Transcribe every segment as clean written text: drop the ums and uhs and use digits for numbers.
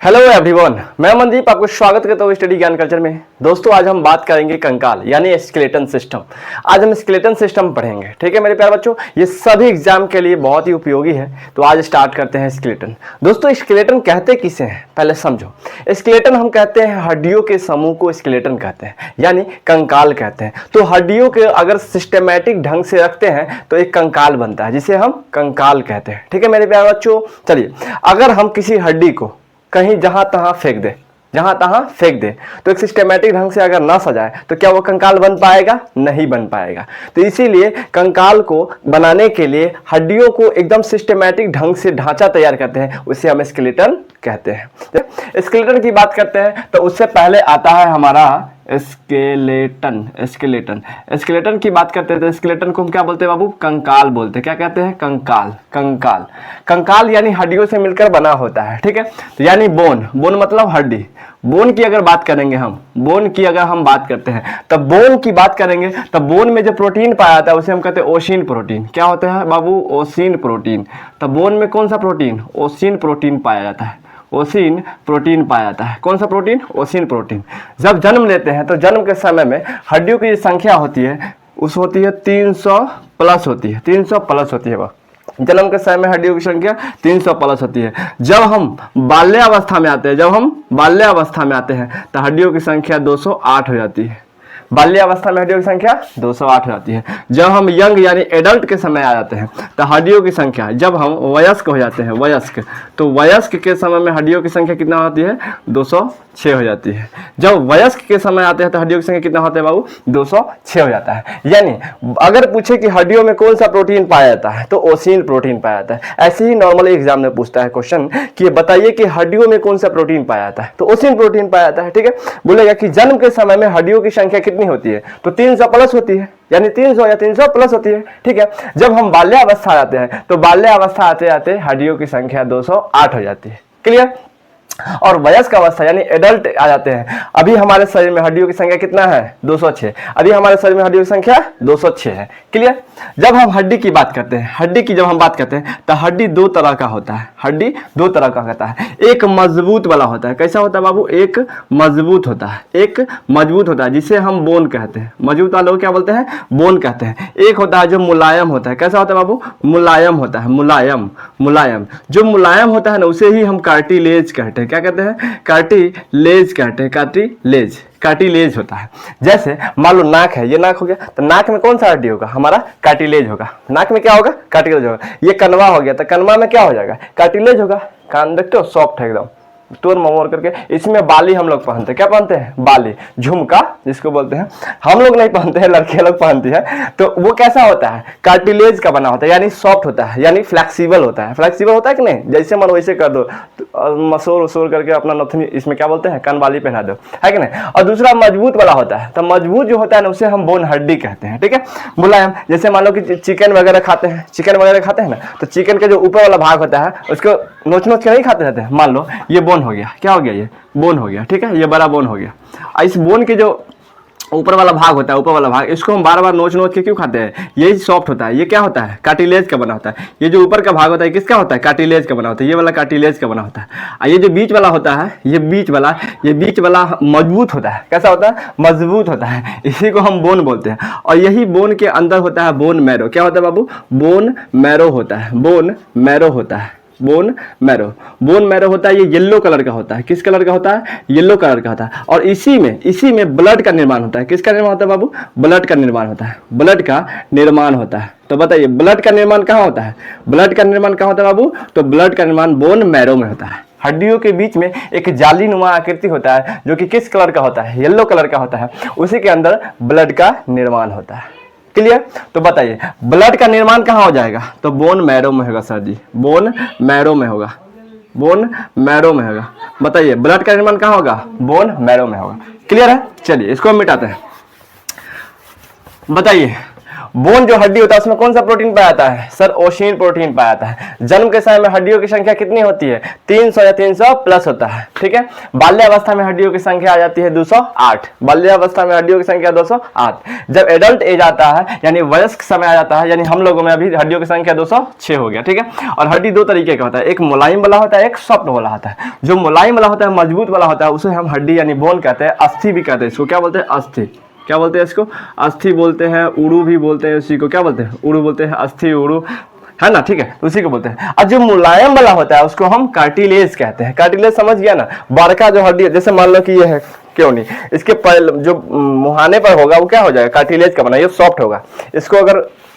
Hello everyone, मैं मनदीप आपको स्वागत करता हूँ स्टडी ज्ञान कल्चर में। दोस्तों आज हम बात करेंगे कंकाल यानी स्केलेटन सिस्टम। आज हम स्केलेटन सिस्टम पढ़ेंगे, ठीक है मेरे प्यारे बच्चों। ये सभी एग्जाम के लिए बहुत ही उपयोगी है। तो आज स्टार्ट करते हैं स्केलेटन। दोस्तों स्केलेटन कहते किसे हैं पहले समझो। स्केलेटन हम कहते हैं हड्डियों के समूह को स्केलेटन कहते हैं यानी कंकाल कहते हैं। तो हड्डियों के अगर सिस्टमेटिक ढंग से रखते हैं तो एक कंकाल बनता है जिसे हम कंकाल कहते हैं, ठीक है मेरे प्यारे बच्चों। चलिए अगर हम किसी हड्डी को कहीं जहां तहां फेंक दे तो एक सिस्टमेटिक ढंग से अगर ना सजाए तो क्या वो कंकाल बन पाएगा? नहीं बन पाएगा। तो इसीलिए कंकाल को बनाने के लिए हड्डियों को एकदम सिस्टमेटिक ढंग से ढांचा तैयार करते हैं, उसे हम स्केलेटन कहते हैं। स्केलेटन की बात करते हैं तो उससे पहले आता है हमारा स्केलेटन की बात करते हैं तो स्केलेटन को हम क्या बोलते हैं बाबू? कंकाल बोलते हैं। क्या कहते हैं? कंकाल यानी हड्डियों से मिलकर बना होता है, ठीक है। तो यानी बोन मतलब हड्डी। बोन की अगर बात करेंगे हम, बोन की अगर हम बात करते हैं तब बोन की बात करेंगे तब बोन में जो प्रोटीन पाया जाता है उसे हम कहते हैं ओसिन प्रोटीन। क्या होता है बाबू? ओसिन प्रोटीन। तब बोन में कौन सा प्रोटीन? ओसिन प्रोटीन पाया जाता है। ओसिन प्रोटीन पाया जाता है। कौन सा प्रोटीन? ओसिन प्रोटीन। जब जन्म लेते हैं तो जन्म के समय में हड्डियों की संख्या होती है उस होती है 300 प्लस होती है। 300 प्लस होती है वह जन्म के समय में हड्डियों की संख्या 300 प्लस होती है। जब हम बाल्यावस्था में आते हैं तो हड्डियों की संख्या 208 हो जाती है। बाल्यावस्था में हड्डियों की संख्या 208 हो जाती है। जब हम यंग यानी एडल्ट के समय आ जाते हैं तो हड्डियों की संख्या, जब हम वयस्क हो जाते हैं तो वयस्क के समय में हड्डियों की संख्या कितना होती है? 206 हो जाती है। जब वयस्क के समय आते हैं तो हड्डियों की संख्या कितना होता है बाबू? 206 हो जाता है। यानी अगर पूछे कि हड्डियों में कौन सा प्रोटीन पाया जाता है तो ओसिन प्रोटीन पाया जाता है। ऐसे ही नॉर्मली एग्जाम में पूछता है क्वेश्चन कि बताइए कि हड्डियों में कौन सा प्रोटीन पाया जाता है तो ओसिन प्रोटीन पाया जाता है, ठीक है। बोलेगा कि जन्म के समय में हड्डियों की संख्या कितनी होती है तो 300 प्लस होती है, यानी 300 या 300 प्लस होती है, ठीक है। जब हम बाल्यावस्था आते हैं तो बाल्यावस्था आते आते हड्डियों की संख्या 208 हो जाती है। क्लियर? और वयस्क अवस्था यानी एडल्ट आ जाते हैं। अभी हमारे शरीर में हड्डियों की संख्या कितना है? 206। अभी हमारे शरीर में हड्डियों की संख्या 206 है। क्लियर? जब हम हड्डी की बात करते हैं तो हड्डी दो तरह का होता है। एक मजबूत वाला होता है। कैसा होता है बाबू? एक मजबूत होता है जिसे हम बोन कहते हैं। मजबूत वाले को क्या बोलते हैं? बोन कहते हैं। एक होता है जो मुलायम होता है। कैसा होता है बाबू? मुलायम होता है। मुलायम जो मुलायम होता है ना उसे ही हम कार्टिलेज कहते हैं। क्या कहते हैं? कार्टिलेज होता है। जैसे मान लो नाक है, ये नाक हो गया तो नाक में कौन सा हड्डी होगा? हमारा कार्टिलेज होगा। नाक में क्या होगा? कार्टिलेज होगा। ये कनवा हो गया तो कनवा में क्या हो जाएगा? कार्टिलेज होगा। कान देखते हो सॉफ्ट है एकदम, तोड़ ममोड़ करके। इसमें बाली हम लोग पहनते हैं। क्या पहनते हैं? बाली, झुमका जिसको बोलते हैं। हम लोग नहीं पहनते हैं, लड़के लोग पहनती है। तो वो कैसा होता है? कार्टिलेज का बना होता है, यानी सॉफ्ट होता है, यानी फ्लेक्सिबल होता है कि नहीं? जैसे मन वैसे कर दो, मसोर करके अपना नथनी इसमें क्या बोलते हैं? कानवाली पहना दो, है कि नहीं। और दूसरा मजबूत वाला होता है। तो मजबूत जो होता है ना उसे हम बोन हड्डी कहते हैं, ठीक है। मुलायम, जैसे मान लो कि चिकन वगैरह खाते हैं ना तो चिकन का जो ऊपर वाला भाग होता है उसको नोच के नहीं खाते रहते हैं। मान लो ये बोन हो गया। क्या हो गया? ये बोन हो गया, ठीक है। ये बड़ा बोन हो गया। इस बोन के जो ऊपर वाला भाग होता है, इसको हम बार बार नोच के क्यों खाते हैं? यही सॉफ्ट होता है। ये क्या होता है? कार्टिलेज का बना होता है। ये जो ऊपर का भाग होता है किसका होता है? कार्टिलेज का बना होता है। ये वाला कार्टिलेज का बना होता है। और ये जो बीच वाला होता है, ये बीच वाला मजबूत होता है। कैसा होता है? मजबूत होता है। इसी को हम बोन बोलते हैं। और यही बोन के अंदर होता है बोन मैरो। क्या होता है बाबू? बोन मैरो होता है। बोन मैरो होता है। ये येलो कलर का होता है। किस कलर का होता है? येलो कलर का होता है। और इसी में ब्लड का निर्माण होता है। किसका निर्माण होता है बाबू? ब्लड का निर्माण होता है। तो बताइए ब्लड का निर्माण कहाँ होता है? बाबू? तो ब्लड का निर्माण बोन मैरो में होता है। हड्डियों के बीच में एक जालीनुमा आकृति होता है जो कि किस कलर का होता है? येलो कलर का होता है। उसी के अंदर ब्लड का निर्माण होता है। क्लियर? तो बताइए ब्लड का निर्माण कहाँ हो जाएगा? तो बोन मैरो में होगा सर जी। बोन मैरो में होगा। बताइए ब्लड का निर्माण कहाँ होगा? बोन मैरो में होगा। क्लियर है? चलिए इसको हम मिटाते हैं। बताइए बोन जो हड्डी होता है उसमें कौन सा प्रोटीन पाया जाता है सर? ओशिन प्रोटीन पाया जाता है। जन्म के समय में हड्डियों की संख्या कितनी होती है? 300 या 300 प्लस होता है, ठीक है। बाल्यावस्था में हड्डियों की संख्या आ जाती है 208। बाल्यावस्था में हड्डियों की संख्या 208। जब एडल्ट एज आता है यानी वयस्क समय आ जाता है, यानी हम लोगों में अभी हड्डियों की संख्या 206 हो गया, ठीक है। और हड्डी दो तरीके का होता है, एक मुलायम वाला होता है, एक सॉफ्ट वाला होता है। जो मुलायम वाला होता है, मजबूत वाला होता है, उसे हम हड्डी यानी बोन कहते हैं। अस्थि भी कहते हैं इसको, क्या बोलते हैं? अस्थि। क्या बोलते हैं इसको? अस्थि बोलते हैं। उड़ू भी बोलते हैं उसी को, क्या बोलते हैं? उड़ू बोलते हैं, अस्थि उड़ू, है ना, ठीक है, उसी को बोलते हैं। और जो मुलायम वाला होता है उसको हम कार्टिलेज कहते हैं। कार्टिलेज समझ गया ना? बड़का जो हड्डी है, जैसे मान लो कि ये है, क्यों नहीं, इसके जो मुहाने पर होगा वो क्या हो जाएगा? कार्टिलेज का बना, ये सॉफ्ट होगा।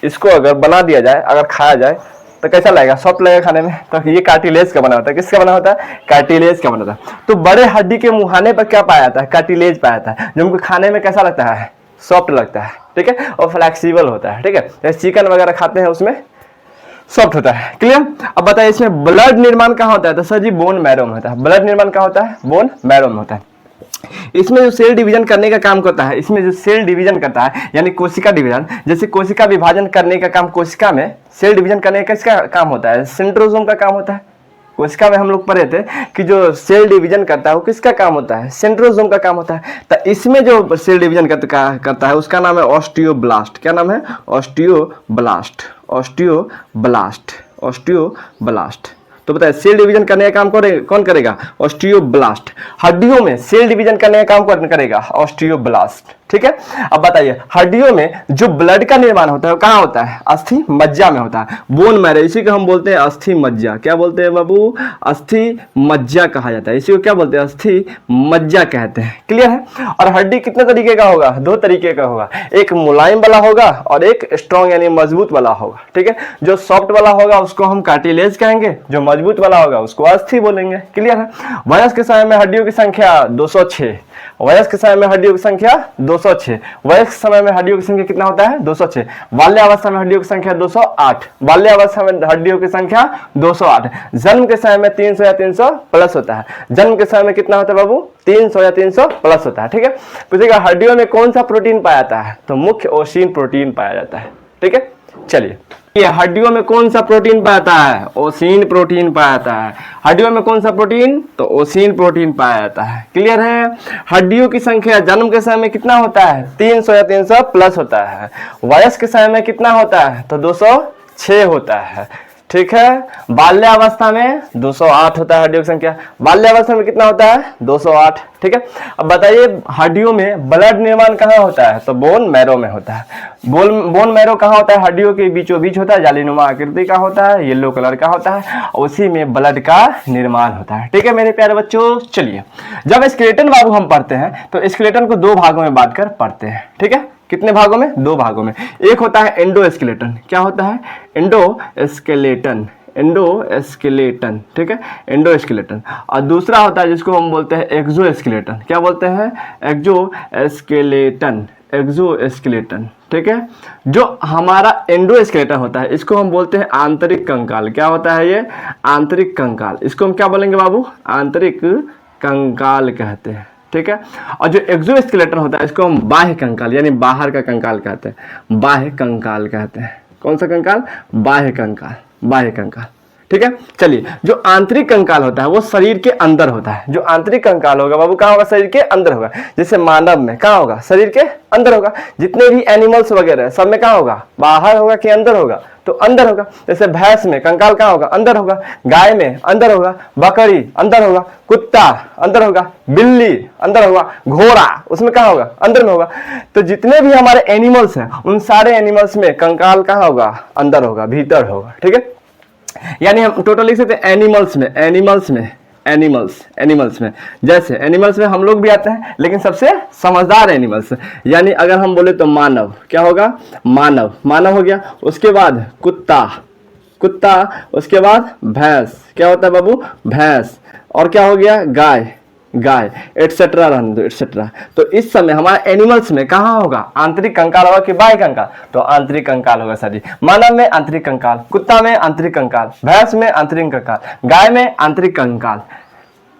इसको अगर बना दिया जाए, अगर खाया जाए तो कैसा लगेगा? सॉफ्ट लगेगा खाने में। तो ये कार्टिलेज का बना होता है। किसका बना होता है? कार्टिलेज का बना होता है। तो बड़े हड्डी के मुहाने पर क्या पाया जाता है? कार्टिलेज पाया जाता है, जो हमको खाने में कैसा लगता है? सॉफ्ट लगता है, ठीक है, और फ्लेक्सिबल होता है, ठीक है। जैसे चिकन वगैरह खाते हैं उसमें सॉफ्ट होता है। क्लियर? अब बताइए इसमें ब्लड निर्माण कहाँ होता है? तो सर जी बोन मैरो में होता है। ब्लड निर्माण कहाँ होता है? बोन मैरो में होता है। इसमें जो सेल डिवीजन करने का काम करता है, इसमें जो सेल डिवीजन करता है यानी कोशिका डिवीजन, जैसे कोशिका विभाजन करने का काम कोशिका में, सेल डिवीजन करने का किसका काम होता है? सेंट्रोसोम का काम होता है। कोशिका में हम लोग पढ़े थे कि जो सेल डिवीजन करता है वो किसका काम होता है? सेंट्रोसोम का काम होता है। तो इसमें जो सेल डिवीजन करता है उसका नाम है ऑस्टियोब्लास्ट। क्या नाम है? ऑस्टियोब्लास्ट। ऑस्टियोब्लास्ट। ऑस्टियोब्लास्ट। तो बताइए सेल डिवीजन करने का काम कौन करेगा? ऑस्टियोब्लास्ट। हड्डियों में सेल डिवीजन करने का काम कौन करेगा? ऑस्टियोब्लास्ट, ठीक है। अब बताइए हड्डियों में जो ब्लड का निर्माण होता है वो कहाँ होता है? अस्थि मज्जा में होता है, बोन मैरो। इसी को हम बोलते हैं अस्थि मज्जा। क्या बोलते हैं बाबू? अस्थि मज्जा कहा जाता है। इसी को क्या बोलते हैं? अस्थि मज्जा कहते हैं। क्लियर है? और हड्डी कितने तरीके का होगा? दो तरीके का होगा, एक मुलायम वाला होगा और एक स्ट्रॉन्ग यानी मजबूत वाला होगा, ठीक है। जो सॉफ्ट वाला होगा उसको हम कार्टिलेज कहेंगे, जो मजबूत वाला होगा उसको अस्थि बोलेंगे। क्लियर है? वयस्क के समय में हड्डियों की संख्या 206। वयस्क समय में हड्डियों की संख्या 206। वयस्क समय में हड्डियों की संख्या कितना होता है? 206। बाल्यावस्था में हड्डियों की संख्या 208। बाल्यावस्था में हड्डियों की संख्या 208। जन्म के समय में 300 या 300 प्लस होता है। जन्म के समय में कितना होता है बाबू? 300 या 300 प्लस होता है, ठीक है। पूछेगा हड्डियों में कौन सा प्रोटीन पाया जाता है? तो मुख्य ओशिन प्रोटीन पाया जाता है, ठीक है। चलिए ये हड्डियों में कौन सा प्रोटीन पाया जाता है? ओसिन प्रोटीन पाया जाता है। हड्डियों में कौन सा प्रोटीन? तो ओसिन प्रोटीन पाया जाता है। क्लियर है? हड्डियों की संख्या जन्म के समय में कितना होता है? 300 या 300 प्लस होता है। वयस्क के समय में कितना होता है? तो 206 होता है, ठीक है। बाल्यावस्था में 208 होता है हड्डियों की संख्या। बाल्यावस्था में कितना होता है? 208, ठीक है। अब बताइए हड्डियों में ब्लड निर्माण कहाँ होता है? तो बोन मैरो में होता है। बोन मैरो कहाँ होता है? हड्डियों के बीचों बीच होता है, जालीनुमा आकृति का होता है, येलो कलर का होता है, उसी में ब्लड का निर्माण होता है, ठीक है मेरे प्यारे बच्चों। चलिए जब स्केलेटन बाबू हम पढ़ते हैं तो स्केलेटन को दो भागों में बांट कर पढ़ते हैं, ठीक है। कितने भागों में? दो भागों में। एक होता है एंडोस्केलेटन। क्या होता है? एंडोस्केलेटन। एंडोस्केलेटन, ठीक है, एंडोस्केलेटन। और दूसरा होता है जिसको हम बोलते हैं एक्सोस्केलेटन। क्या बोलते हैं? एक्सोस्केलेटन। एक्सोस्केलेटन, ठीक है। जो हमारा एंडोस्केलेटन होता है इसको हम बोलते हैं आंतरिक कंकाल। क्या होता है ये? आंतरिक कंकाल। इसको हम क्या बोलेंगे बाबू? आंतरिक कंकाल कहते हैं, ठीक है। और जो एक्सोस्केलेटन होता है इसको हम बाह्य कंकाल यानी बाहर का कंकाल कहते हैं। बाह्य कंकाल कहते हैं। कौन सा कंकाल? बाह्य कंकाल। बाह्य कंकाल, ठीक है। चलिए जो आंतरिक कंकाल होता है वो शरीर के अंदर होता है। जो आंतरिक कंकाल होगा बाबू कहाँ होगा? शरीर के अंदर होगा। जैसे मानव में कहाँ होगा? शरीर के अंदर होगा। जितने भी एनिमल्स वगैरह सब में कहाँ होगा? बाहर होगा कि अंदर होगा? तो अंदर होगा। जैसे भैंस में कंकाल कहाँ होगा? अंदर होगा। गाय में अंदर होगा। बकरी अंदर होगा। कुत्ता अंदर होगा। बिल्ली अंदर होगा। घोड़ा उसमें कहाँ होगा? अंदर में होगा। तो जितने भी हमारे एनिमल्स हैं उन सारे एनिमल्स में कंकाल कहाँ होगा? अंदर होगा, भीतर होगा, ठीक है। यानी हम टोटल लिख सकते हैं एनिमल्स में जैसे एनिमल्स में हम लोग भी आते हैं लेकिन सबसे समझदार एनिमल्स, यानी अगर हम बोले तो मानव। क्या होगा? मानव हो गया। उसके बाद कुत्ता, उसके बाद भैंस। क्या होता है बाबू? भैंस। और क्या हो गया? गाय, एटसेट्रा रहने दो, एटसेट्रा। तो इस समय हमारे एनिमल्स में कहाँ होगा? आंतरिक कंकाल होगा कि बाह्य कंकाल? तो आंतरिक कंकाल होगा सर जी। मानव में आंतरिक कंकाल, कुत्ता में आंतरिक कंकाल, भैंस में आंतरिक कंकाल, गाय में आंतरिक कंकाल,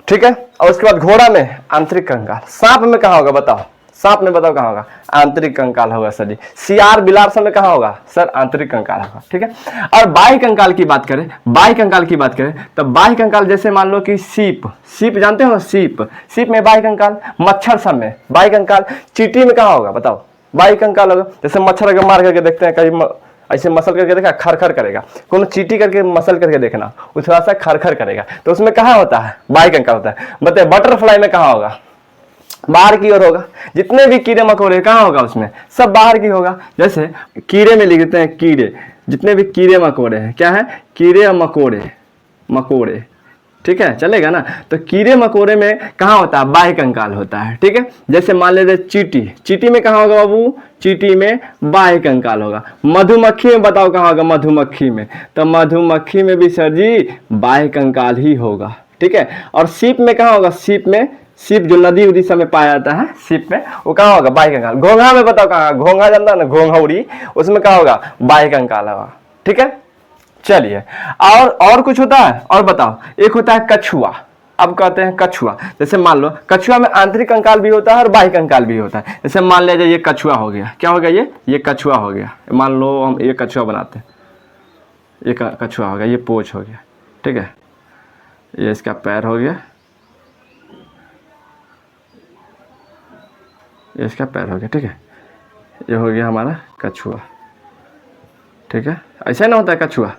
ठीक है। और उसके बाद घोड़ा में आंतरिक कंकाल। सांप में कहाँ होगा बताओ? सांप में बताओ कहाँ होगा, आंतरिक कंकाल होगा सर जी। सियार बिलार सब में कहाँ होगा सर, आंतरिक कंकाल होगा, ठीक है। और बाह्य कंकाल की बात करें, बाह्य कंकाल की बात करें तो बाह्य कंकाल जैसे मान लो कि सीप, सीप जानते हो, सीप, सीप में बाह्य कंकाल, मच्छर सब में बाह्य कंकाल, चींटी में कहाँ होगा बताओ, बाह्य कंकाल होगा। जैसे मच्छर अगर मार करके देखते हैं कहीं ऐसे मसल करके देखा, खरखर करेगा, कोनो चींटी करके मसल करके देखना, वो थोड़ा सा खरखर करेगा, तो उसमें कहाँ होता है, बाह्य कंकाल होता है। बताइए बटरफ्लाई में कहाँ होगा, बाहर की ओर होगा। जितने भी कीड़े मकोड़े कहाँ होगा उसमें, सब बाहर की होगा। जैसे कीड़े में लिख देते हैं कीड़े, जितने भी कीड़े मकोड़े हैं, क्या है, कीड़े और मकोड़े, मकोड़े, ठीक है, चलेगा ना। तो कीड़े मकोड़े में कहाँ होता है, बाह्य कंकाल होता है, ठीक है। जैसे मान लेते चींटी, चींटी में कहाँ होगा बाबू, चींटी में बाह्य कंकाल होगा। मधुमक्खी में बताओ कहाँ होगा, मधुमक्खी में, तो मधुमक्खी में भी सर जी बाह्य कंकाल ही होगा, ठीक है। और सीप में कहाँ होगा, सीप में, सीप जो नदी उदी सब में पाया जाता है, सीप में वो कहाँ होगा, बाह्य कंकाल। घोंघा में बताओ कहाँ, घोंघा जानता है ना, घोंघौड़ी, उसमें कहाँ होगा, बाह्य कंकाल होगा, ठीक है। चलिए और कुछ होता है, और बताओ। एक होता है कछुआ, अब कहते हैं कछुआ। जैसे मान लो कछुआ में आंतरिक कंकाल भी होता है और बाह्य कंकाल भी होता है। जैसे मान लीजिए ये कछुआ हो गया, क्या हो गया, ये कछुआ हो गया। मान लो हम ये कछुआ बनाते हैं, ये कछुआ हो गया, ये पोच हो गया, ठीक है, ये इसका पैर हो गया, ये इसका पैर हो गया, ठीक है, ये हो गया हमारा कछुआ, ठीक है। ऐसा ना होता है कछुआ,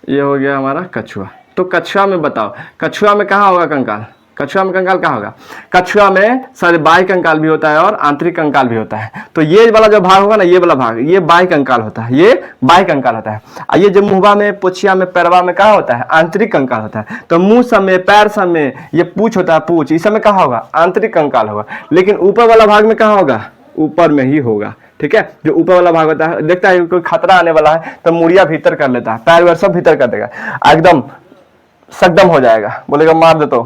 ये हो गया हमारा कछुआ। तो कछुआ में बताओ, कछुआ में कहाँ होगा कंकाल, कछुआ में कंकाल कहाँ होगा, कछुआ में सारे बाह्य कंकाल भी होता है और आंतरिक कंकाल भी होता है। तो ये वाला जो भाग होगा ना, ये वाला भाग, ये बाह्य कंकाल होता है, ये बाह्य कंकाल होता है। और ये जो मुंहवा में, पोछिया में, पैरवा में कहाँ होता है, आंतरिक कंकाल होता है। तो मुंह सब में, पैर सब में, ये पूछ होता है, पूछ, इस समय कहाँ होगा, आंतरिक कंकाल होगा। लेकिन ऊपर वाला भाग में कहाँ होगा, ऊपर में ही होगा, ठीक है। जो ऊपर वाला भाग होता है, देखता है कोई खतरा आने वाला है तो मुड़िया भीतर कर लेता है, पैर वैर सब भीतर कर देगा, एकदम सकदम हो जाएगा, बोलेगा मार दे तो,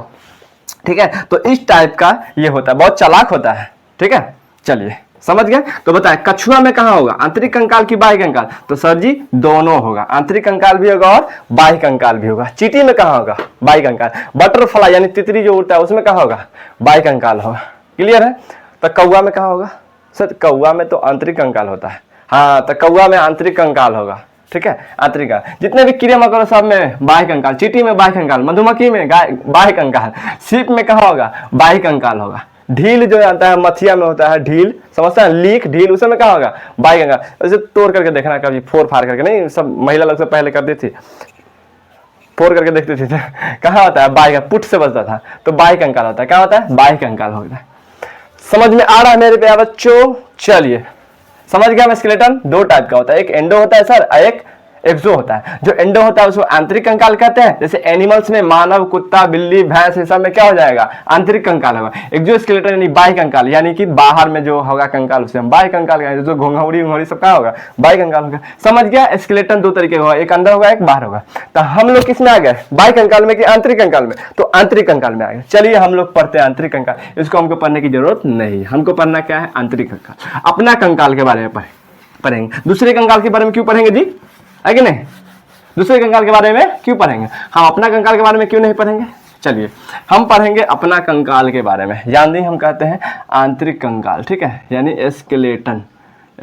ठीक है। तो इस टाइप का ये होता है, बहुत चालाक होता है, ठीक है। चलिए समझ गए। तो बताए कछुआ में कहाँ होगा, आंतरिक कंकाल की बाह्य कंकाल, तो सर जी दोनों होगा, आंतरिक कंकाल भी होगा और बाह्य कंकाल भी होगा। चींटी में कहाँ होगा, बाह्य कंकाल। बटरफ्लाई यानी तितली जो उड़ता है उसमें कहाँ होगा, बाह्य कंकाल होगा, क्लियर है। तो कौवा में कहाँ होगा सर, कौवा में तो आंतरिक कंकाल होता है, हाँ, तो कौवा में आंतरिक कंकाल होगा, ठीक है, आंतरिक कंकाल। जितने भी कीड़े मकोड़े सब में बाह्य कंकाल, चींटी में बाह्य कंकाल, मधुमक्खी में बाह्य कंकाल, सीप में कहाँ होगा, बाह्य कंकाल होगा। ढील जो आता है मथिया में होता है, ढील समझता है, लीक ढील, उसमें कहाँ होगा, बाह्य कंकाल। ऐसे तोड़ करके देखना कभी, फोड़ फाड़ करके नहीं, सब महिला लोग से पहले करती थी, फोड़ करके देखते थे, कहाँ होता है, बाह्य, पुट से बचता था, तो बाह्य कंकाल होता है, क्या होता है, बाह्य कंकाल होता है। समझ में आ रहा है मेरे प्यारे बच्चों। चलिए समझ गया मैं। स्केलेटन दो टाइप का होता है, एक एंडो होता है सर, एक एक्सो होता है। जो एंडो होता है उसको आंतरिक कंकाल कहते हैं। जैसे एनिमल्स में मानव, कुत्ता, बिल्ली, भैंस, ये सब में क्या हो जाएगा, आंतरिक कंकाल होगा। एक्सो स्केलेटन यानी बाह्य कंकाल, यानी कि बाहर में जो होगा कंकाल उसे हम बाह्य कंकाल कहेंगे। जो घोंघौड़ी उंघौड़ी सब क्या होगा, बाह्य कंकाल होगा। समझ गया। स्केलेटन दो तरीके का होगा, एक अंदर होगा एक बाहर होगा। तो हम लोग किस में आ गए, बाह्य कंकाल में कि आंतरिक कंकाल में, तो आंतरिक कंकाल में आ गए। चलिए हम लोग पढ़ते हैं आंतरिक कंकाल। इसको हमको पढ़ने की जरूरत नहीं, हमको पढ़ना क्या है, आंतरिक कंकाल। अपना कंकाल के बारे में पढ़ेंगे। दूसरे कंकाल के बारे में क्यों पढ़ेंगे जी, है कि नहीं, दूसरे कंकाल के बारे में क्यों पढ़ेंगे, हम अपना कंकाल के बारे में क्यों नहीं पढ़ेंगे। चलिए हम पढ़ेंगे अपना कंकाल के बारे में। यानी हम कहते हैं आंतरिक कंकाल, ठीक है, यानी स्केलेटन,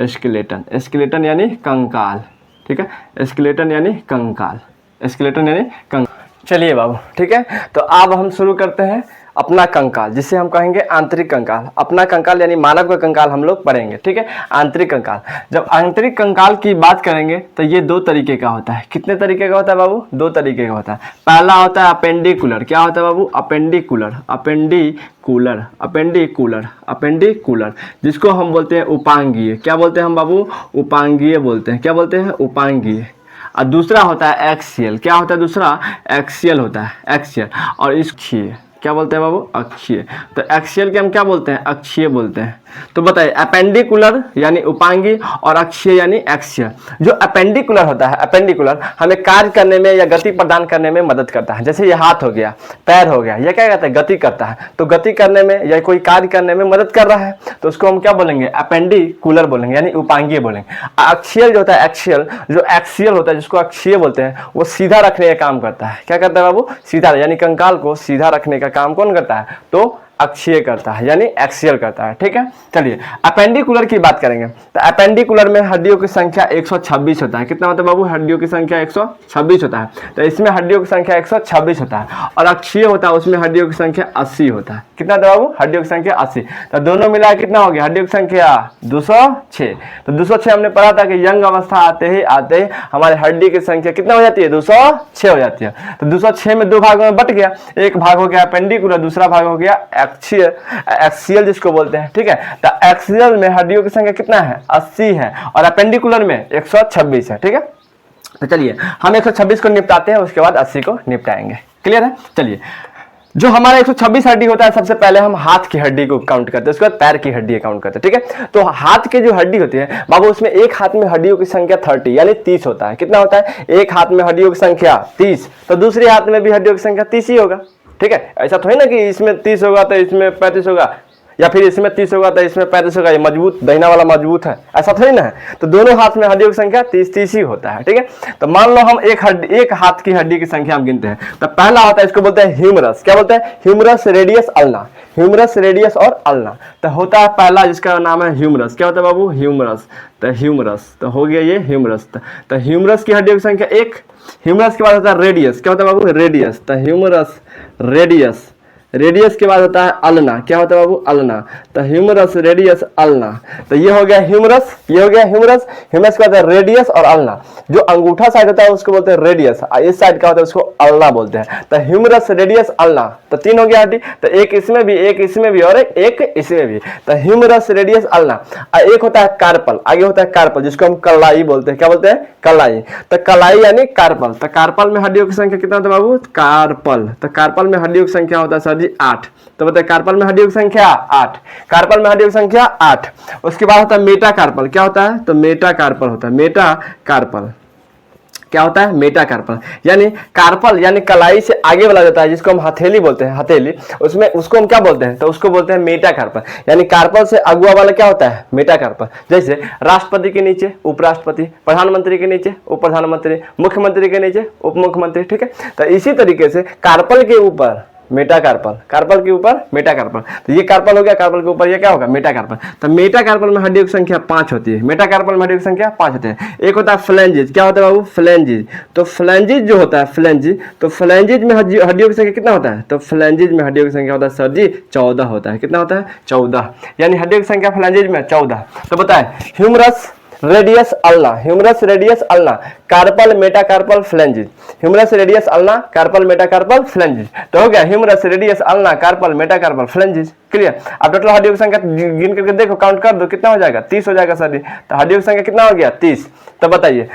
स्केलेटन, स्केलेटन यानी कंकाल, ठीक है, स्केलेटन यानी कंकाल, स्केलेटन यानी कंकाल। चलिए बाबू, ठीक है। तो अब हम शुरू करते हैं अपना कंकाल, जिसे हम कहेंगे आंतरिक कंकाल। अपना कंकाल यानी मानव का कंकाल हम लोग पढ़ेंगे, ठीक है। आंतरिक कंकाल, जब आंतरिक कंकाल की बात करेंगे तो ये दो तरीके का होता है। कितने तरीके का होता है बाबू, दो तरीके का होता है। पहला होता है अपेंडिकुलर, क्या होता है बाबू, अपेंडिकुलर, अपेंडिकुलर, अपेंडिकुलर, अपेंडिकुलर, जिसको हम बोलते हैं उपांगीय। क्या बोलते हैं हम बाबू, उपांगीय बोलते हैं। क्या बोलते हैं, उपांगीय। और दूसरा होता है एक्सियल। क्या होता है दूसरा, एक्सियल होता है, एक्सियल। और इसकी क्या बोलते हैं बाबू, अक्षीय। तो एक्सियल के हम क्या बोलते हैं, अक्षीय बोलते हैं। तो बताइए अपेंडिकुलर यानी उपांगी और अक्षीय यानी एक्सियल। जो अपेंडिकुलर होता है, अपेंडिकुलर हमें कार्य करने में या गति प्रदान करने में मदद करता है। जैसे ये हाथ हो गया, पैर हो गया, ये क्या कहता है, गति करता है। तो गति करने में या कोई कार्य करने में मदद कर रहा है, तो उसको हम क्या बोलेंगे, अपेंडिकुलर बोलेंगे, यानी उपांगीय बोलेंगे। अक्षीय जो होता है, एक्सियल, जो एक्सियल होता है जिसको अक्षीय बोलते हैं, वो सीधा रखने का काम करता है। क्या करता है बाबू, सीधा, यानी कंकाल को सीधा रखने का काम कौन करता है, तो अक्षीय करता है, यानी एक्सियल करता है। ठीक है, चलिए अपेंडिकुलर की बात करेंगे। तो अपेंडिकुलर में हड्डियों की संख्या 126 होता है। कितना होता है बाबू? हड्डियों की संख्या 126 होता है। तो इसमें हड्डियों की संख्या 126 होता है। और अक्षीय होता है, उसमें हड्डियों की संख्या 80 होता है। कितना था बाबू? हड्डियों की संख्या 80। तो दोनों मिला कितना हो गया? हड्डियों की संख्या 206। तो 206 हमने पढ़ा था कि यंग अवस्था आते ही हमारे हड्डी की संख्या कितना हो जाती है? 206 हो जाती है। तो 206 में दो भागों में बट गया। एक भाग हो गया अपेंडिकुलर, दूसरा भाग हो गया एक्सियल जिसको बोलते हैं। ठीक है, तो एक्सियल में हड्डियों की संख्या कितना है? 80 है, और अपेंडिकुलर में 126 है। ठीक है, तो चलिए हम 126 को निपटाते हैं, उसके बाद 80 को निपटाएंगे। क्लियर है? चलिए, जो हमारा 126 हड्डी होता है, सबसे पहले हम हाथ की हड्डी को काउंट करते हैं, उसके बाद पैर की हड्डी काउंट करते हैं। ठीक है, तो हाथ की जो हड्डी होती है बाबू, उसमें एक हाथ में हड्डियों की संख्या 30 यानी 30 होता है। कितना होता है? एक हाथ में हड्डियों की संख्या 30, तो दूसरे हाथ में भी हड्डियों की संख्या 30 ही होगा। ठीक है, ऐसा थोड़ी ना कि इसमें 30 होगा तो इसमें 35 होगा, या फिर इसमें 30 होगा तो इसमें 35 होगा, ये मजबूत दाहिना वाला मजबूत है, ऐसा थोड़ी ना है। तो दोनों हाथ में हड्डियों की संख्या 30 ही होता है। ठीक है, तो मान लो हम एक हाथ की हड्डी की संख्या हम गिनते हैं। तो पहला होता है, इसको बोलते हैं ह्यूमरस। क्या बोलते हैं? Humerus, radius, ulna. Humerus, radius और अल्ना। तो होता है पहला, जिसका नाम है ह्यूमरस। क्या होता है बाबू? ह्यूमरस। तो ह्यूमरस, तो हो गया ये ह्यूमरस। तो ह्यूमरस की हड्डियों की संख्या 1। ह्यूमरस के बाद होता है रेडियस। क्या होता है बाबू? रेडियस। तो ह्यूमरस, रेडियस। रेडियस के बाद होता है अल्ना। क्या होता है बाबू? अल्ना। तो ह्यूमरस, रेडियस, अल्ना। तो ये हो गया ह्यूमरस, ये हो गया ह्यूमरस। ह्यूमरस के बाद है रेडियस और अल्ना। जो अंगूठा साइड होता है उसको बोलते हैं रेडियस, इस साइड का होता है उसको अल्ना बोलते हैं। तो ह्यूमरस, रेडियस, अल्ना। तो 3 हो गया हड्डी। तो एक इसमें भी, एक इसमें भी और एक इसमें भी। तो ह्यूमरस, रेडियस, अल्ना। एक होता है कार्पल, आगे होता है कार्पल, जिसको हम कलाई बोलते हैं। क्या बोलते हैं? कलाई। तो कलाई यानी कार्पल। तो कार्पल में हड्डियों की संख्या कितना होता है बाबू? कार्पल। तो कार्पल में हड्डियों की संख्या होता है सर जी 8। तो बताइए कार्पल में हड्डियों की संख्या 8। कार्पल में हड्डियों की संख्या 8। उसके बाद होता है मेटा कार्पल। क्या होता है? तो मेटा कार्पल होता है। मेटा कार्पल क्या होता है? Meta carpel. यानी कार्पल यानी कलाई से आगे वाला जाता है, जिसको हम हथेली बोलते हैं, हथेली, उसमें उसको हम क्या बोलते हैं? तो उसको बोलते हैं मेटा कार्पल। यानी कार्पल से अगुआ वाला क्या होता है? Metacarpal. जैसे राष्ट्रपति के नीचे उपराष्ट्रपति, प्रधानमंत्री के नीचे उप प्रधानमंत्री, मुख्यमंत्री के नीचे उप मुख्यमंत्री। ठीक है, तो इसी तरीके से कार्पल के ऊपर मेटा कार्पल, कार्पल के ऊपर मेटा कार्पल। तो ये कार्पल हो गया, कार्पल के ऊपर ये क्या होगा? Metacarpal. तो मेटा कार्पल में हड्डियों की संख्या 5 होती है। मेटा कार्पल में हड्डियों की संख्या 5 होती है। एक होता है फ्लैंजेज। क्या होता है बाबू? फ्लैंजेज। तो फ्लैंजेज जो होता है, फ्लैंजेज, तो फ्लैंजेज में हड्डियों की संख्या कितना होता है? तो फ्लैंजेज में हड्डियों की संख्या होता है सर जी 14 होता है। कितना होता है? 14। यानी हड्डियों की संख्या फ्लैंजेज में 14। तो बताए humerus, radius, ulna. Humerus, radius, ulna. Carpal, metacarpal, phalanges. Humerus, radius, ulna, carpal, metacarpal, phalanges. तो हो गया humerus, radius, ulna, carpal, metacarpal, phalanges. Clear? अब टोटल हड्डियों की संख्या गिन करके देखो, काउंट कर दो, कितना हो जाएगा? 30 हो जाएगा सर जी। तो हड्डियों की संख्या कितना हो गया? 30। तो बताइए,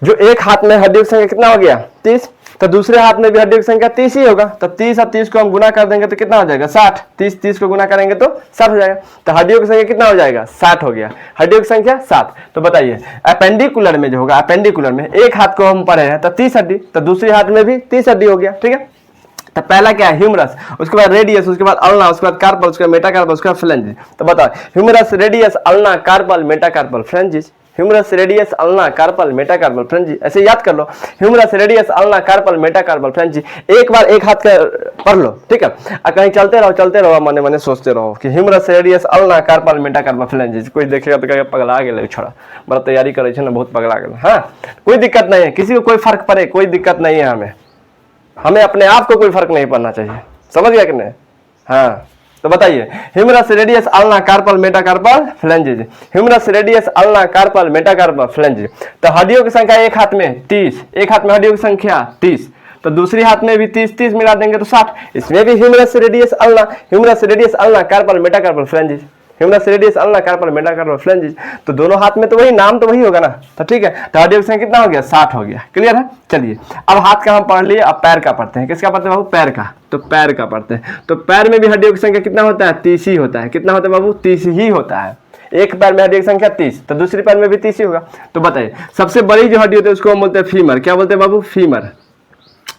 जो एक हाथ में हड्डियों की संख्या कितना हो गया? 30। तो दूसरे हाथ में भी हड्डियों की संख्या 30 ही होगा। तो 30 और 30 को हम गुना कर देंगे तो कितना हो जाएगा? 60। 30 को गुना करेंगे तो 60 हो जाएगा। तो हड्डियों की संख्या कितना हो जाएगा? 60 हो गया। हड्डियों की संख्या 7। तो बताइए अपेंडिकुलर में जो होगा, अपेंडिकुलर में एक हाथ को हम पढ़े हैं तो 30 हड्डी, तो दूसरे हाथ में भी 30 हड्डी हो गया। ठीक है, तो पहला क्या है? ह्यूमरस, उसके बाद रेडियस, उसके बाद अल्ना, उसके बाद कार्पल, उसके बाद मेटा कार्पल, उसके बाद फ्लैंजेज। तो बताओ humerus, radius, ulna, carpal, metacarpal, phalanges. Humerus, radius, ulna, carpal, metacarpal, phalanges. ऐसे याद कर लो, humerus, radius, ulna, carpal, metacarpal, phalanges. एक बार एक हाथ का पढ़ लो। ठीक है, और कहीं चलते रहो, मने मने सोचते रहो कि humerus, radius, ulna, carpal, metacarpal, phalanges. कोई देखेगा तो कहेगा पगला गेल छोड़ा, बड़ा तैयारी करे छे ना, बहुत पगला गेल। हाँ, कोई दिक्कत नहीं है, किसी को कोई फर्क पड़े कोई दिक्कत नहीं है। हमें अपने आप को कोई फर्क नहीं पड़ना चाहिए। समझ गया कि नहीं? हाँ, तो बताइए humerus, radius, ulna, carpal, metacarpal, phalanges. Humerus, radius, ulna, carpal, metacarpal, phalanges. तो हड्डियों की संख्या एक हाथ में 30, एक हाथ में हड्डियों की संख्या 30, तो दूसरी हाथ में भी 30 मिला देंगे तो 60। इसमें भी humerus, radius, ulna, humerus, radius, ulna, carpal, metacarpal, phalanges. Humerus, radius, ulna, carpal, metacarpal, phalanges. तो दोनों हाथ में तो वही नाम तो वही होगा ना। तो ठीक है, तो हड्डियों की संख्या कितना हो गया? 60 हो गया। क्लियर है? चलिए अब हाथ का हम पढ़ लिए, अब पैर का पढ़ते हैं। किसका पढ़ते हैं बाबू? पैर का। तो पैर का पढ़ते हैं। तो पैर में भी हड्डियों की संख्या कितना होता है? 30 ही होता है। कितना होता है बाबू? 30 ही होता है। एक पैर में हड्डियों की संख्या 30, तो दूसरे पैर में भी 30 ही होगा। तो बताइए सबसे बड़ी जो हड्डी होती है उसको हम बोलते हैं फीमर। क्या बोलते हैं बाबू? फीमर।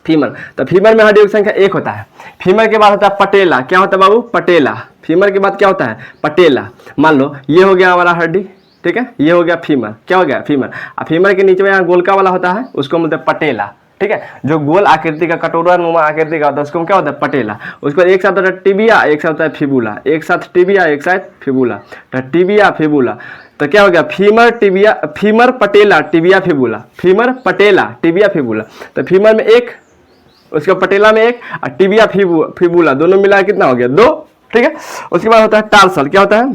फीमर। तो फीमर में हड्डियों की संख्या 1 होता है। फीमर के बाद होता है पटेला। क्या होता है बाबू? पटेला। फीमर के बाद क्या होता है? पटेला। मान लो ये हो गया हमारा हड्डी, ठीक है, ये हो गया फीमर। क्या हो गया? फीमर। अब फीमर के नीचे में यहाँ गोलका वाला होता है, उसको बोलते हैं पटेला। ठीक है, जो गोल आकृति का कटोरा नुमा आकृति का होता है उसको क्या होता है, पटेला। उसके बाद एक साथ होता है टिबिया, एक साथ होता है फिबुला, एक साथ टिबिया एक साथ फिबुला, तो टिबिया फिबुला, तो क्या हो गया, femur tibia, femur patella tibia fibula, femur patella tibia fibula. तो फीमर में एक, उसके पटेला में एक, और टिबिया फिबुला दोनों मिला कितना हो गया, 2। ठीक है, उसके बाद होता है टार्सल, क्या होता है,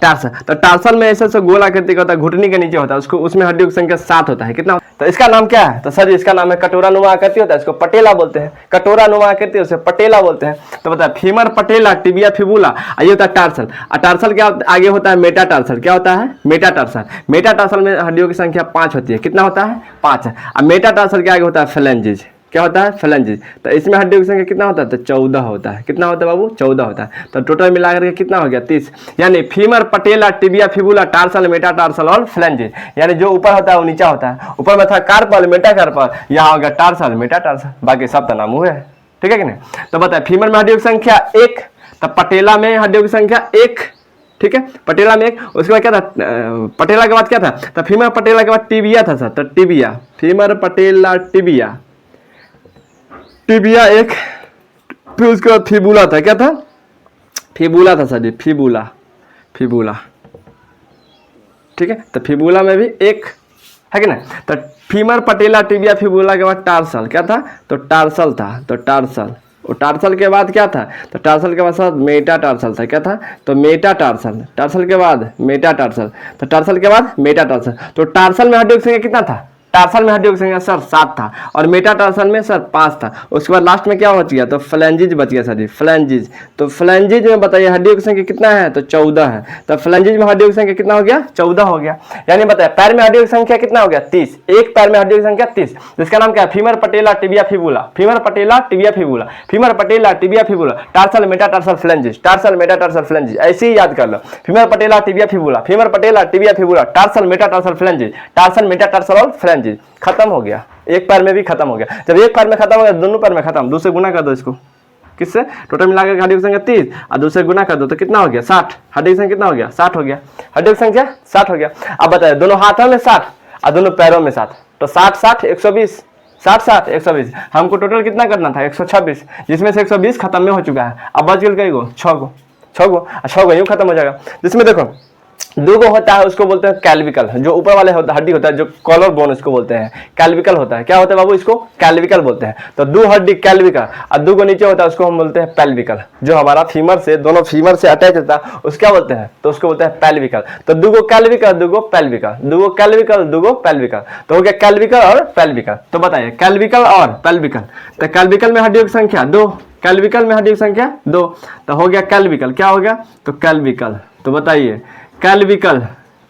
टार्सल। तो टार्सल में ऐसे गोल आकृति का होता है, घुटनी के नीचे होता है, उसको उसमें हड्डियों की संख्या 7 होता है। कितना, तो इसका नाम क्या है, तो सर इसका नाम है कटोरा नुमा आकृति होता है, इसको पटेला बोलते हैं, कटोरा नुमा आकृति उसे पटेला बोलते हैं। तो बताया फीमर पटेला टिबिया फिबुला, ये होता है टार्सल। और टार्सल क्या आगे होता है, मेटा टार्सल, क्या होता है, मेटा टार्सल। मेटा टार्सल में हड्डियों की संख्या 5 होती है, कितना होता है, 5 है। और मेटा टार्सल के आगे होता है फ्लेंजिज, क्या होता है, फ्लेंजिज। तो इसमें हड्डियों की संख्या कितना होता है, तो 14 होता है। कितना होता है बाबू, 14 होता है। तो टोटल मिलाकर के कितना हो गया, 30। यानी femur patella tibia fibula tarsal metatarsal और फ्लेंजिज, यानी जो ऊपर होता है वो नीचा होता है। ऊपर में था कार्पल मेटा कार्पल, यहाँ हो गया टार्सल मेटा टार्सल, बाकी सब का नाम हुए है। ठीक है कि नहीं। तो बताए फीमर में हड्डियों की संख्या 1, तो पटेला में हड्डियों की संख्या 1। ठीक है, पटेला में 1। उसके बाद क्या था, पटेला के बाद क्या था, तो फीमर पटेला के बाद टिबिया था सर, तो tibia, femur patella tibia, tibia 1। फिर उसके बाद फिबुला था, क्या था, फिबुला था सर जी, फिबुला, फिबुला। ठीक है, तो फिबुला में भी 1 है कि ना। तो फीमर पटेला टिबिया फिबुला के बाद टार्सल, क्या था, तो टार्सल था, तो टार्सल। और टार्सल के बाद क्या था, तो टार्सल के बाद साथ मेटा टार्सल था, क्या था, तो मेटा टार्सल। टार्सल के बाद मेटा टार्सल, तो टार्सल के बाद मेटा टार्सल। तो टार्सल में हड्डियों की संख्या कितना था, टार्सल में हड्डियों की संख्या सर 7 था, और मेटा टार्सल में सर 5 था। उसके बाद लास्ट में क्या बच गया, तो फ्लेंजिज बच गया सर जी, फ्लेंजिज। तो फ्लेंजिज में बताइए हड्डियों की संख्या कितना है, तो 14 है। तो फ्लेंजिज में हड्डियों की संख्या कितना हो गया, 14 हो गया। यानी बताया पैर में हड्डियों की संख्या कितना हो गया, 30। एक पैर में हड्डियों की संख्या 30, जिसका नाम क्या है, femur patella tibia fibula, femur patella tibia fibula, femur patella tibia fibula, tarsal metatarsal phalanges, tarsal metatarsal phalanges. ऐसे ही याद कर लो, femur patella tibia fibula, femur patella tibia fibula, tarsal metatarsal phalanges, tarsal metatarsal और phalanges. खत्म हो गया, एक पैर में भी खत्म हो गया। जब एक पैर में खत्म हो गया, दोनों पैर में खत्म, 2 से गुना कर दो इसको, किससे, टोटल मिलाकर हड्डियों की संख्या 30 और 2 से गुना कर दो तो कितना हो गया, 60। हड्डियों की संख्या कितना हो गया, 60 हो गया। हड्डियों की संख्या 60 हो गया। अब बताइए दोनों हाथों में 60 और दोनों पैरों में 60, तो 60 60 120, 60 60 120। हमको टोटल कितना करना था, 126, जिसमें से 120 खत्म में हो चुका है। अब बच गए कई गो, 6 गो, 6 गो यूं खत्म हो जाएगा। जिसमें देखो 2 गो होता है, उसको बोलते हैं कैल्विकल, जो ऊपर वाले हड्डी होता है, जो कॉलर बोन उसको बोलते हैं कैल्विकल होता है। क्या होता है बाबू, इसको कैल्विकल बोलते हैं। तो 2 हड्डी कैल्विकल, और 2 गो नीचे होता है, उसको हम बोलते हैं पेल्विकल। जो हमारा फीमर से, दोनों फीमर से अटैच होता है, उसको क्या बोलते हैं, तो उसको बोलते हैं पेल्विकल। तो 2 गो कैल्विकल, 2 गो पेल्विकल, 2 गो कैल्विकल, 2 गो पेल्विकल, तो हो गया कैल्विकल और पेल्विकल। तो बताइए कैल्विकल और पेल्विकल, तो कैल्विकल में हड्डियों की संख्या 2, कैल्विकल में हड्डियों की संख्या 2, तो हो गया कैल्विकल। क्या हो गया, तो कैल्विकल। तो बताइए कैल्विकल,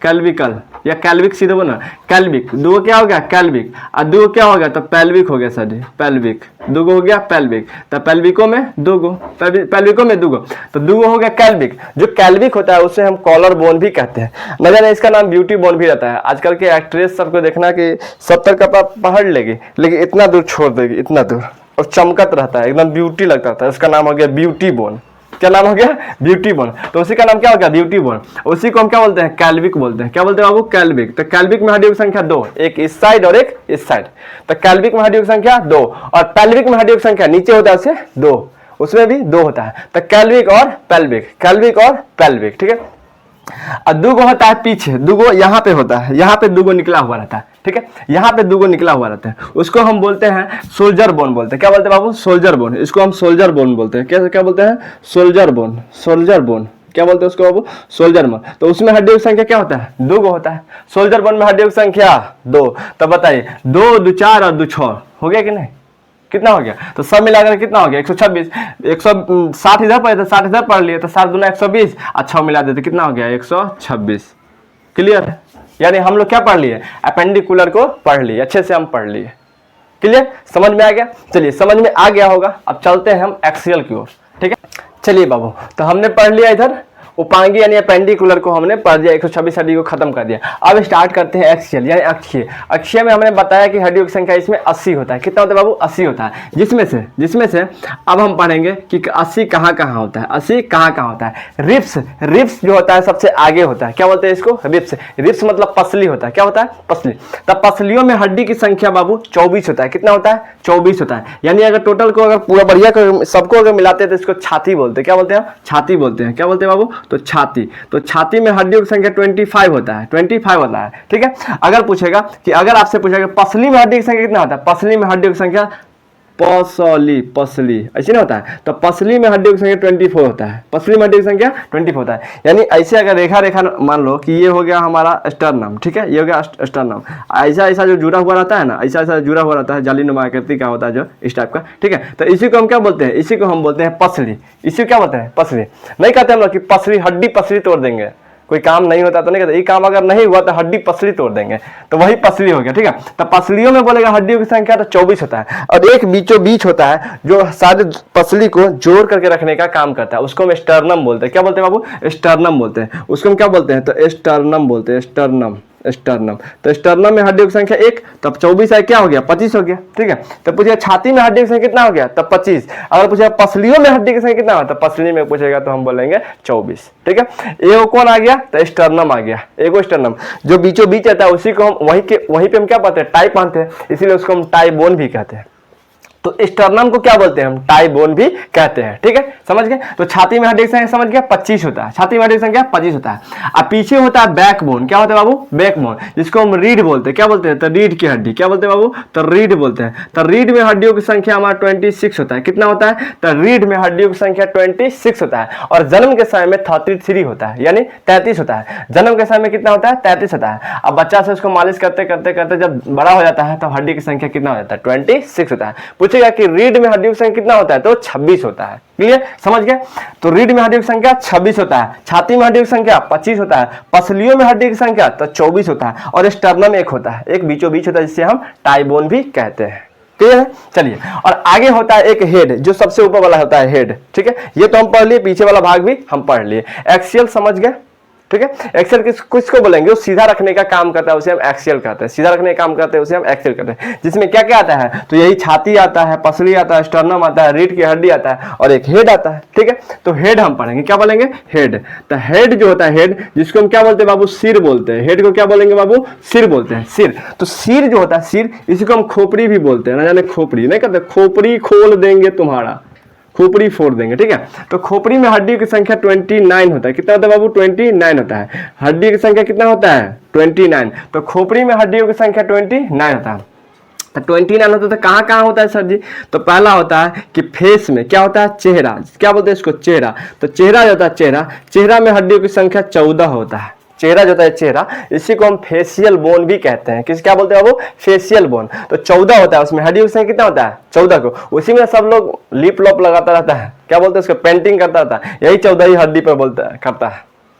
कैल्विकल या कैल्विक सीधे बोला, कैल्विक। 2 क्या हो गया, कैल्विक, और 2 क्या हो गया, तो पेल्विक हो गया सर जी, पेल्विक। 2 गो हो गया पेल्विक, तो पेल्विको में 2 गो, पेल्विको में 2 गो, तो 2 गो हो गया कैल्विक। जो कैल्विक होता है उसे हम कॉलर बोन भी कहते हैं, न जाने इसका नाम ब्यूटी बोन भी रहता है। आजकल के एक्ट्रेस सबको देखना कि 70 का पढ़ लेगी, लेकिन इतना दूर छोड़ देगी, इतना दूर, और चमकत रहता है, एकदम ब्यूटी लगता था। इसका नाम हो गया ब्यूटी बोन। क्या नाम हो गया, ब्यूटी बोन। तो उसी का नाम क्या हो गया, ब्यूटी बोन। उसी को हम क्या बोलते हैं, कैल्विक बोलते हैं। क्या बोलते हैं बाबू, कैल्विक। तो कैल्विक में हड्डियों की संख्या 2, एक इस साइड और एक इस साइड। तो कैल्विक में हड्डियों की संख्या 2, और पेल्विक में हड्डियों की संख्या नीचे होता है उसे 2, उसमें भी 2 होता है। तो कैल्विक और पेल्विक, कैल्विक और पेल्विक, ठीक है। और 2 गो होता है पीछे, 2 गो यहाँ पे होता है, यहाँ पे 2 गो निकला हुआ रहता है, ठीक है। यहाँ पे 2 गो निकला हुआ रहता है, उसको हम बोलते हैं सोल्जर बोन बोलते हैं। क्या बोलते हैं बाबू, सोल्जर बोन। इसको हम सोल्जर बोन बोलते हैं। क्या बोलते हैं, सोल्जर बोन, सोल्जर बोन। क्या बोलते हैं उसको बाबू, सोल्जर बोन। तो उसमें हड्डियों की संख्या क्या होता है, 2 गो होता है। सोल्जर बोन में हड्डियों की संख्या 2। तो बताइए 2 2 4 और 2 6 हो गया कि नहीं, कितना हो गया, तो सब मिलाकर कितना हो गया, 126। 160 इधर पढ़े थे, 60 इधर पढ़ लिए, तो 7 दूना 120 और 6 मिला देते कितना हो गया, 126। क्लियर है, यानी हम लोग क्या पढ़ लिए, अपेंडिकुलर को पढ़ लिए, अच्छे से हम पढ़ लिए। क्लियर, समझ में आ गया। चलिए समझ में आ गया होगा, अब चलते हैं हम एक्सियल की ओर, ठीक है। चलिए बाबू, तो हमने पढ़ लिया इधर उपांगी यानी पेंडिकुलर को हमने पढ़ दिया, 126 हड्डी को खत्म कर दिया। अब स्टार्ट करते हैं एक्सियल यानी अक्षीय। अक्षीय में हमने बताया कि हड्डियों की संख्या इसमें 80 होता है। कितना होता है बाबू? 80 होता है। जिसमें से अब हम पढ़ेंगे कि 80 कहाँ कहाँ होता है, 80 कहाँ कहाँ होता है। रिप्स जो होता है सबसे आगे होता है, क्या बोलते हैं इसको? रिप्स मतलब पसली होता है। क्या होता है? पसली। तब पसलियों में हड्डी की संख्या बाबू 24 होता है। कितना होता है? 24 होता है। यानी अगर टोटल को अगर पूरा बढ़िया सबको अगर मिलाते हैं तो इसको छाती बोलते हैं। क्या बोलते हैं? छाती बोलते हैं। क्या बोलते हैं बाबू? तो छाती में हड्डियों की संख्या 25 होता है। 25 होता है, ठीक है। अगर आपसे पूछेगा पसली में हड्डी की संख्या कितना होता है? पसली में हड्डियों की संख्या पसली ऐसे नहीं होता है। तो पसली में हड्डियों की संख्या 24 होता है। पसली में हड्डियों की संख्या 24 होता है। यानी ऐसे अगर रेखा मान लो कि ये हो गया हमारा स्टर्नम, ठीक है, ये हो गया स्टर्नम। ऐसा जो जुड़ा हुआ रहता है ना, ऐसा जुड़ा हुआ रहता है, जालीनुमा आकृति का होता है जो इस टाइप का, ठीक है। तो इसी को हम क्या बोलते हैं? इसी को हम बोलते हैं पसली। इसी को क्या बोलते हैं? पसली। नहीं कहते हम लोग कि पसली हड्डी पसली तोड़ देंगे, कोई काम नहीं होता तो नहीं कहते। ये काम अगर नहीं हुआ तो हड्डी पसली तोड़ देंगे, तो वही पसली हो गया, ठीक है। तो पसलियों में बोलेगा हड्डियों की संख्या तो 24 होता है। और एक बीचों बीच होता है जो सारे पसली को जोड़ करके रखने का काम करता है, उसको हम स्टर्नम बोलते हैं। क्या बोलते हैं बाबू? स्टर्नम बोलते हैं। उसको हम क्या बोलते हैं? तो स्टर्नम बोलते हैं। स्टर्नम। तो स्टर्नम में हड्डियों की संख्या 1, तब 24 है, क्या हो गया? 25 हो गया, ठीक है। तो पूछेगा छाती में हड्डी की संख्या कितना हो गया? तब 25। अगर पूछेगा पसलियों में हड्डी की संख्या कितना हो, तो पसली में पूछेगा तो हम बोलेंगे 24, ठीक है। एगो कौन आ गया? तो स्टर्नम आ गया। एगो स्टर्नम जो बीचों बीच रहता है, उसी को हम वहीं पे हम क्या पाते हैं? टाई बांधते हैं, इसीलिए उसको हम टाई बोन भी कहते हैं। तो स्टर्नम को क्या बोलते हैं? हम टाई बोन भी कहते हैं, ठीक है, समझ गए। तो छाती में हड्डी की संख्या समझ गया 25 होता है। छाती में हड्डी की संख्या 25 होता है। अब पीछे होता है बैकबोन। क्या होता है बाबू? बैकबोन, जिसको हम रीढ़ बोलते हैं। क्या बोलते हैं? तो रीढ़ की हड्डी। क्या बोलते हैं बाबू? तो रीढ़ बोलते हैं। तो रीढ़ में हड्डियों की संख्या हमारा 26 होता है। कितना होता है? तो रीढ़ में हड्डियों की संख्या 26 होता है। और जन्म के समय में 33 होता है, यानी 33 होता है। जन्म के समय में कितना होता है? 33 होता है। अब बच्चा से उसको मालिश करते करते करते जब बड़ा हो जाता है तो हड्डी की संख्या कितना हो जाता है? 26 होता है। पूछेगा कि रीढ़ में हड्डियों की संख्या कितना होता है? तो 26 होता है। क्लियर, समझ गए। तो रीढ़ में हड्डियों की संख्या 26 होता है। छाती में हड्डियों की संख्या 25 होता है। पसलियों में हड्डी की संख्या तो 24 होता है। और स्टर्नम एक होता है, एक बीचों बीच होता है, जिसे हम टाई बोन भी कहते हैं। क्लियर है? चलिए, और आगे होता है एक हेड, जो सबसे ऊपर वाला होता है हेड, ठीक है। ये तो हम पढ़ लिए, पीछे वाला भाग भी हम पढ़ लिए। एक्सियल समझ गए, ठीक है। एक्सियल किसको बोलेंगे? वो सीधा रखने का काम करता है, उसे हम एक्सियल कहते हैं। सीधा रखने का काम करते हैं, उसे हम एक्सियल कहते हैं। जिसमें क्या क्या आता है? तो यही छाती आता है, पसली आता है, स्टर्नम आता है, रीढ़ की हड्डी आता है, और एक हेड आता है, ठीक है। तो हेड हम पढ़ेंगे, क्या बोलेंगे? हेड। तो हेड जो होता है, हेड, जिसको हम क्या बोलते हैं बाबू? सिर बोलते हैं। हेड को क्या बोलेंगे बाबू? सिर बोलते हैं। सिर। तो सिर जो होता है, सिर, इसी को हम खोपड़ी भी बोलते हैं। ना जाने खोपड़ी नहीं कहते, खोपड़ी खोल देंगे तुम्हारा, खोपड़ी फोड़ देंगे, ठीक है। तो खोपड़ी में हड्डी की संख्या 29 होता है। कितना होता है बाबू? 29 होता है। हड्डी की संख्या कितना होता है? 29। तो खोपड़ी में हड्डियों की संख्या 29 होता है। तो 29 होता है। तो कहाँ कहाँ होता है सर जी? तो पहला होता है कि फेस में, क्या होता है? चेहरा। क्या बोलते हैं इसको? चेहरा। तो चेहरा जो होता है, चेहरा में हड्डियों की संख्या 14 होता है। चेहरा जो होता है, चेहरा, इसी को हम फेशियल बोन भी कहते हैं। किस क्या बोलते हैं वो? Facial bone. तो 14 होता है, उसमें हड्डियों की संख्या कितना होता है? 14 को। उसी में सब लोग लिप लॉप लगाता रहता है, क्या बोलते हैं उसको? पेंटिंग करता रहता है, यही 14 ही हड्डी पर बोलता है, करता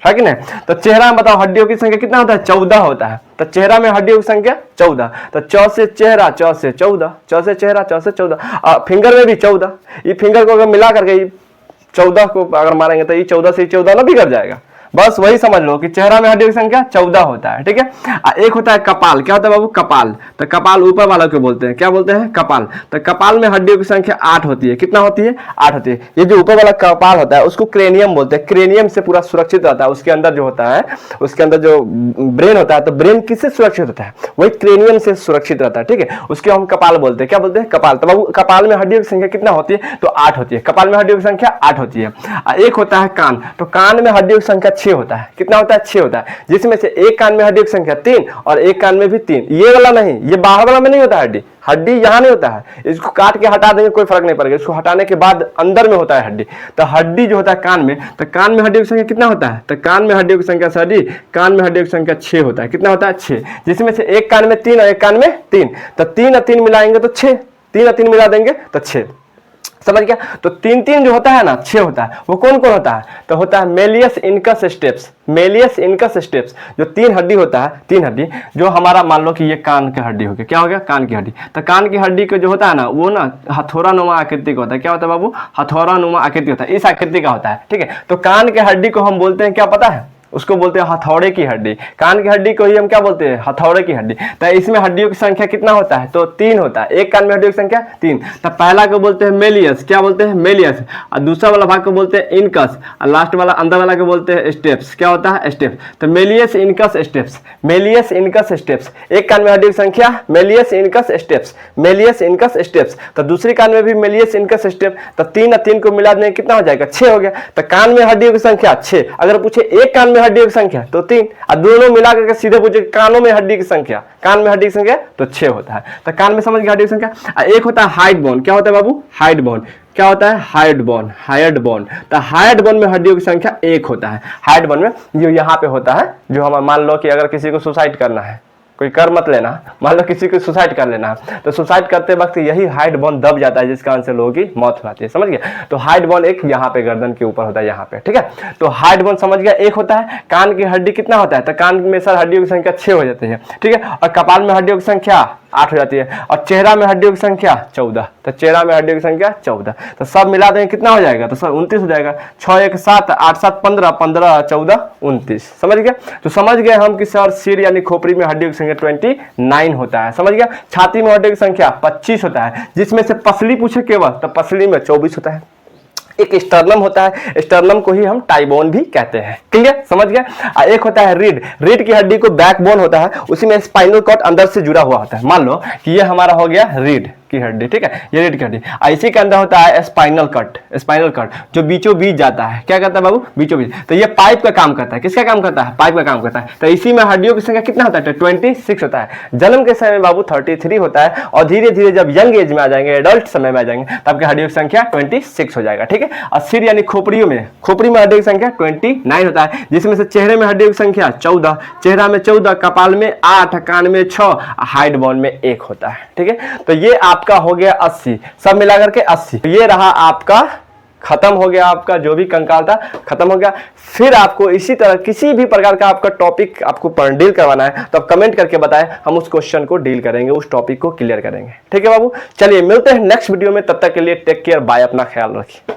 है कि नहीं? तो चेहरा में बताओ हड्डियों की संख्या कितना होता है? 14 होता है। तो चेहरा में हड्डियों की संख्या 14। तो 4 से चेहरा, 4 से 14, 4 से चेहरा, 4 से 14। फिंगर में भी 14। ये फिंगर को अगर मिला करके 14 को अगर मारेंगे तो ये 14 से 14 ना बिगड़ जाएगा। बस वही समझ लो कि चेहरा में हड्डियों की संख्या 14 होता है, ठीक है। एक होता है कपाल। क्या होता है बाबू? कपाल। तो कपाल ऊपर वाला को बोलते हैं, क्या बोलते हैं? कपाल। तो कपाल में हड्डियों की संख्या 8 होती है। कितना होती है? 8 होती है। ये जो ऊपर वाला कपाल होता है उसको क्रेनियम बोलते हैं। क्रेनियम से पूरा सुरक्षित रहता है। उसके अंदर जो होता है, उसके अंदर जो ब्रेन होता है, तो ब्रेन किससे सुरक्षित होता है? वही क्रेनियम से सुरक्षित रहता है, ठीक है। उसके हम कपाल बोलते हैं। क्या बोलते हैं? कपाल। तो बाबू कपाल में हड्डियों की संख्या कितना होती है? तो 8 होती है। कपाल में हड्डियों की संख्या 8 होती है। एक होता है कान। तो कान में हड्डियों की संख्या 6 होता है। कितना होता है? 6 होता है। जिसमें से एक कान में हड्डी की संख्या 3 और एक कान में भी 3। ये वाला नहीं, ये बाहर वाला में नहीं होता है हड्डी यहाँ नहीं होता है। इसको काट के हटा देंगे कोई फर्क नहीं पड़ेगा। इसको हटाने के बाद अंदर में होता है हड्डी। तो हड्डी जो होता है कान में, तो कान में हड्डियों की संख्या कितना होता है? तो कान में हड्डियों की संख्या सर कान में हड्डियों की संख्या 6 होता है। कितना होता है? 6। जिसमें से एक कान में 3 और एक कान में 3। तो 3 और 3 मिलाएंगे तो 6। 3 और 3 मिला देंगे तो 6। समझ गया। तो तीन तीन जो होता है ना, 6 होता है, वो कौन कौन होता है? तो होता है malleus incus steps, malleus incus steps, जो 3 हड्डी होता है, 3 हड्डी, जो हमारा मान लो कि ये कान की हड्डी हो गया, क्या हो गया? कान की हड्डी। तो कान की हड्डी का जो होता है ना, वो ना हथौड़ा नुमा आकृति का होता है। क्या होता है बाबू? हथौड़ा नुमा आकृति होता है, इस आकृति का होता है, ठीक है। तो कान के हड्डी को हम बोलते हैं, क्या पता है? उसको बोलते हैं हथौड़े की हड्डी। कान की हड्डी को ही हम क्या बोलते हैं? हथौड़े की हड्डी। तो इसमें हड्डियों की संख्या कितना होता है? तो 3 होता है। एक कान में हड्डियों की संख्या 3। तो पहला को बोलते हैं मेलियस, क्या बोलते हैं? मेलियस। और दूसरा वाला भाग को बोलते हैं इनकस, और लास्ट वाला अंदर वाला को बोलते हैं स्टेप्स। क्या होता है? स्टेप्स। तो malleus incus steps, malleus incus steps. एक कान में हड्डियों की संख्या malleus incus steps, malleus incus steps. तो दूसरी कान में भी मेलियस इनकस स्टेप। तो 3 और 3 को मिला देंगे, कितना हो जाएगा? 6 हो गया। तो कान में हड्डियों की संख्या 6। अगर पूछे एक कान में हड्डियों की संख्या तो 3, और दोनों मिला करके सीधे पूछे कानों में हड्डी की संख्या, कान में हड्डी की संख्या तो 6 होता है। तो कान में समझ गया हड्डी की संख्या। एक होता है हाइड बोन। क्या होता है बाबू? Hide bone. क्या होता है? Hide bone, hide bone. तो हाइड बोन में हड्डियों की संख्या 1 होता है। हाइड बोन में जो यहाँ पे होता है, जो हम मान लो कि अगर किसी को सुसाइड करना है, कोई कर मत लेना, मान लो किसी को सुसाइड कर लेना है, तो सुसाइड करते वक्त यही हाइड बोन दब जाता है, जिस कारण से लोगों की मौत हो जाती है। समझ गए? तो हाइड बोन एक यहाँ पे गर्दन के ऊपर होता है, यहाँ पे, ठीक है। तो हाइड बोन समझ गया 1 होता है। कान की हड्डी कितना होता है? तो कान में सर हड्डियों की संख्या 6 हो जाती है, ठीक है। और कपाल में हड्डियों की संख्या 8 हो जाती है, और चेहरा में हड्डियों की संख्या 14। तो चेहरा में हड्डियों की संख्या 14। तो सब मिला देंगे, कितना हो जाएगा? तो सर 29 हो जाएगा। 6 1 7, 8 7 15, 15 14 29। समझ गया? तो समझ गए हम कि सर सिर यानी खोपड़ी में हड्डियों की संख्या 29 होता है। समझ गया? छाती में हड्डियों की संख्या 25 होता है, जिसमें से पसली पूछे केवल, तो पसली में 24 होता है। एक स्टर्नम होता है, स्टर्नम को ही हम टाइबोन भी कहते हैं। क्लियर? समझ गया? एक होता है रीड, रीड की हड्डी को बैकबोन होता है, उसी में स्पाइनल कॉर्ड अंदर से जुड़ा हुआ होता है। मान लो कि ये हमारा हो गया रीड की हड्डी, ठीक है, ये रीड की हड्डी। इसी के अंदर होता है स्पाइनल कट, स्पाइनल कट जो बीचों बीच जाता है। क्या करता है बाबू? बीचों बीच। तो ये पाइप का काम करता है। किसका काम करता है? पाइप का काम करता है। तो इसी में हड्डियों की संख्या कितना होता है? 26 होता है। जन्म के समय बाबू 33 होता है, और धीरे धीरे जब यंग एज में आ जाएंगे, एडल्ट समय में आ जाएंगे, तब की हड्डियों की संख्या 26 हो जाएगा, ठीक है। और सिर यानी खोपड़ियों में, खोपड़ी में हड्डियों की संख्या 29 होता है, जिसमें से चेहरे में हड्डियों की संख्या 14, चेहरा में 14, कपाल में 8, कान में 6, हाइड बोन में 1 होता है, ठीक है। तो ये आपका हो गया 80, सब मिलाकर के 80। ये रहा आपका, खत्म हो गया आपका जो भी कंकाल था, खत्म हो गया। फिर आपको इसी तरह किसी भी प्रकार का आपका टॉपिक आपको डील करवाना है तो आप कमेंट करके बताएं, हम उस क्वेश्चन को डील करेंगे, उस टॉपिक को क्लियर करेंगे, ठीक है बाबू। चलिए मिलते हैं नेक्स्ट वीडियो में, तब तक के लिए टेक केयर, बाय, अपना ख्याल रखिए।